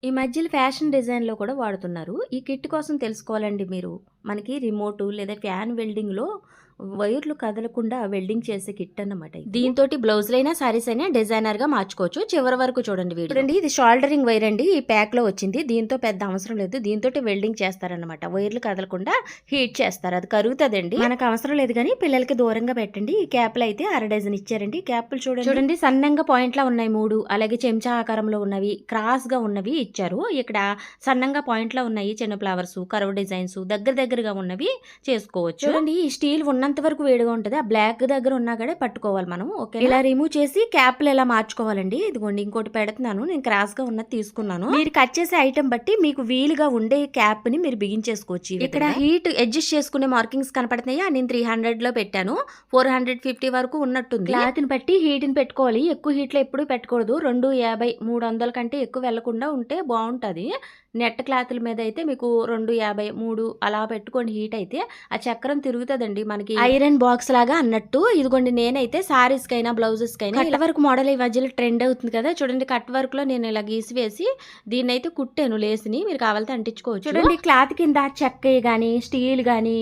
ఈ మధ్యలో ఫ్యాషన్ డిజైన్‌లో కూడా వాడుతున్నారు. ఈ కిట్ కోసం తెలుసుకోవాలండి మీరు. మనకి రిమోటు లేదా ఫ్యాన్ వెల్డింగ్‌లో వైర్లు కదలకుండా వెల్డింగ్ చేసే కిట్ అన్నమాట ఇది. దీంతోటి బ్లౌజులైనా, సారీస్ అయినా డిజైనర్‌గా మార్చుకోవచ్చు. చివరి వరకు చూడండి వీడియో. చూడండి ఇది షోల్డరింగ్ వైర్ అండి. ఈ ప్యాక్‌లో వచ్చింది. దీంతో పెద్ద అవసరం లేదు. దీంతోటి వెల్డింగ్ చేస్తారన్నమాట. వైర్లు కదలకుండా హీట్ చేస్తారు. అది కరుగుతదండి. మనకు అవసరం లేదు గానీ పిల్లలకి దూరంగా పెట్టండి. ఈ క్యాప్‌లు అయితే అర డజన్ ఇచ్చారండి. ఈ క్యాప్‌లు చూడండి సన్నంగా పాయింట్‌లా ఉన్నాయి 3. అలాగే చెంచా ఆకారంలో ఉన్నవి, క్రాస్‌గా ఉన్నవి ఇచ్చారు. ఇక్కడ సన్నంగా పాయింట్‌లా ఉన్నాయి చిన్న ఫ్లవర్స్, కర్వ్ డిజైన్స్ దగ్గరగా ఉన్నవి చేసుకోవచ్చు. చూడండి ఈ స్టీల్ ఉన్నంత వరకు వేడిగా ఉంటుంది. ఆ బ్లాక్ దగ్గర ఉన్నా కూడా పట్టుకోవాలి మనం. ఓకే, ఇలా రిమూవ్ చేసి క్యాప్లు ఎలా మార్చుకోవాలండి. ఇదిగోండి ఇంకోటి పెడుతున్నాను. నేను క్రాస్ గా ఉన్నది తీసుకున్నాను. మీరు కట్ చేసే ఐటమ్ బట్టి మీకు వీలుగా ఉండే క్యాప్ ని మీరు బిగించేసుకోవచ్చు. ఇక్కడ హీట్ అడ్జస్ట్ చేసుకునే మార్కింగ్స్ కనపడుతున్నాయి. నేను 300 లో పెట్టాను. 450 వరకు ఉన్నట్టుంది. క్లాత్ ని బట్టి హీట్ ని పెట్టుకోవాలి. ఎక్కువ హీట్ లో ఎప్పుడు పెట్టకూడదు. 250, 300 కంటే ఎక్కువ వెళ్లకుండా ఉంటే బాగుంటది. నెట్ క్లాత్ల మీద అయితే మీకు 250, 3 అలా పెట్టుకోండి. హీట్ అయితే ఆ చక్రం తిరుగుతుందండి. మనకి ఐరన్ బాక్స్ లాగా అన్నట్టు. ఇదిగోండి నేనైతే సారీస్ కైనా బ్లౌజెస్ కైనా కట్ వర్క్ మోడల్ ఈ మధ్యలో ట్రెండ్ అవుతుంది కదా. చూడండి కట్ వర్క్ లో నేను ఇలా గీసివేసి దీన్ని అయితే కుట్టాను. లేస్ని మీరు కావాలంటే అంటించుకోవచ్చు. చూడండి క్లాత్ కింద చెక్క గానీ, స్టీల్ గానీ,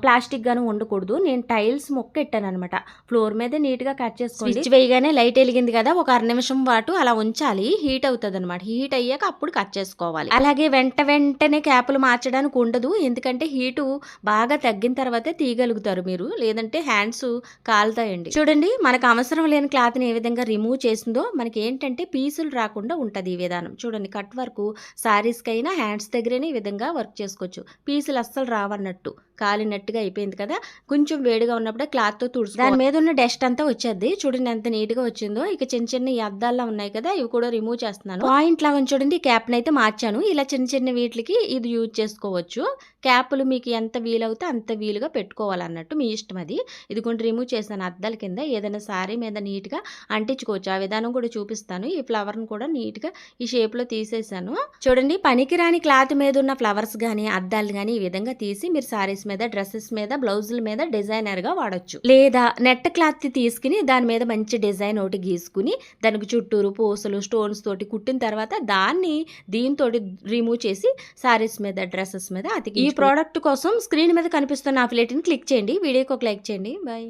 ప్లాస్టిక్ గాను ఉండకూడదు. నేను టైల్స్ మొక్క ఎట్టాను అనమాట. ఫ్లోర్ మీద నీట్ గా కట్ చేసుకోండి. స్విచ్ వేయగానే లైట్ వెలిగింది కదా, ఒక 1 నిమిషం పాటు అలా ఉంచాలి. హీట్ అవుతుంది అనమాట. హీట్ అయ్యాక అప్పుడు కట్ చేసుకోవాలి. అలాగే వెంటనే క్యాపులు మార్చడానికి ఉండదు. ఎందుకంటే హీటు బాగా తగ్గిన తర్వాతే తీయగలుగుతారు మీరు. లేదంటే హ్యాండ్స్ కాలుతాయండి. చూడండి మనకు అవసరం లేని క్లాత్ ని ఏ విధంగా రిమూవ్ చేసిందో మనకి ఏంటంటే పీసులు రాకుండా ఉంటది ఈ విధానం. చూడండి కట్ వర్క్ సారీస్ కైనా హ్యాండ్స్ దగ్గరనే ఈ విధంగా వర్క్ చేసుకోవచ్చు. పీసులు అస్సలు రావన్నట్టు కాలినట్టుగా అయిపోయింది కదా. కొంచెం వేడిగా ఉన్నప్పుడే క్లాత్ తో తుడుచుకోవాలి. దాని మీద ఉన్న డస్ట్ అంతా వచ్చేది. చూడండి ఎంత నీట్ గా వచ్చిందో. ఇక చిన్న ఈ అద్దాల్లో ఉన్నాయి కదా, ఇవి కూడా రిమూవ్ చేస్తున్నాను. పాయింట్ లాగా చూడండి క్యాప్ నైతే మార్చాను. ఇలా చిన్న వీటికి ఇది యూజ్ చేసుకోవచ్చు. క్యాప్లు మీకు ఎంత వీలవుతే అంత వీలుగా పెట్టుకోవాలన్నట్టు మీ ఇష్టం అది. ఇది కొంచెం రిమూవ్ చేశాను. అద్దాల కింద ఏదైనా సారీ మీద నీట్ గా అంటించుకోవచ్చు. ఆ విధానం కూడా చూపిస్తాను. ఈ ఫ్లవర్ ను కూడా నీట్ గా ఈ షేప్ లో తీసేసాను. చూడండి పనికిరాని క్లాత్ మీద ఉన్న ఫ్లవర్స్ గానీ, అద్దాలు గానీ ఈ విధంగా తీసి మీరు సారీస్ మీద, డ్రెస్సెస్ మీద, బ్లౌజుల మీద డిజైనర్ గా వాడొచ్చు. లేదా నెట్ క్లాత్ తీసుకుని దాని మీద మంచి డిజైన్ ఒకటి గీసుకుని దానికి చుట్టూరు పూసలు, స్టోన్స్ తోటి కుట్టిన తర్వాత దాన్ని దీంతో రిమూవ్ చేసి సారీస్ మీద, డ్రెస్సెస్ మీద అతికి. ఈ ప్రోడక్ట్ కోసం స్క్రీన్ మీద కనిపిస్తున్న అఫిలియేట్ ని క్లిక్ చేయండి. వీడియోకి ఒక లైక్ చేయండి. బాయ్.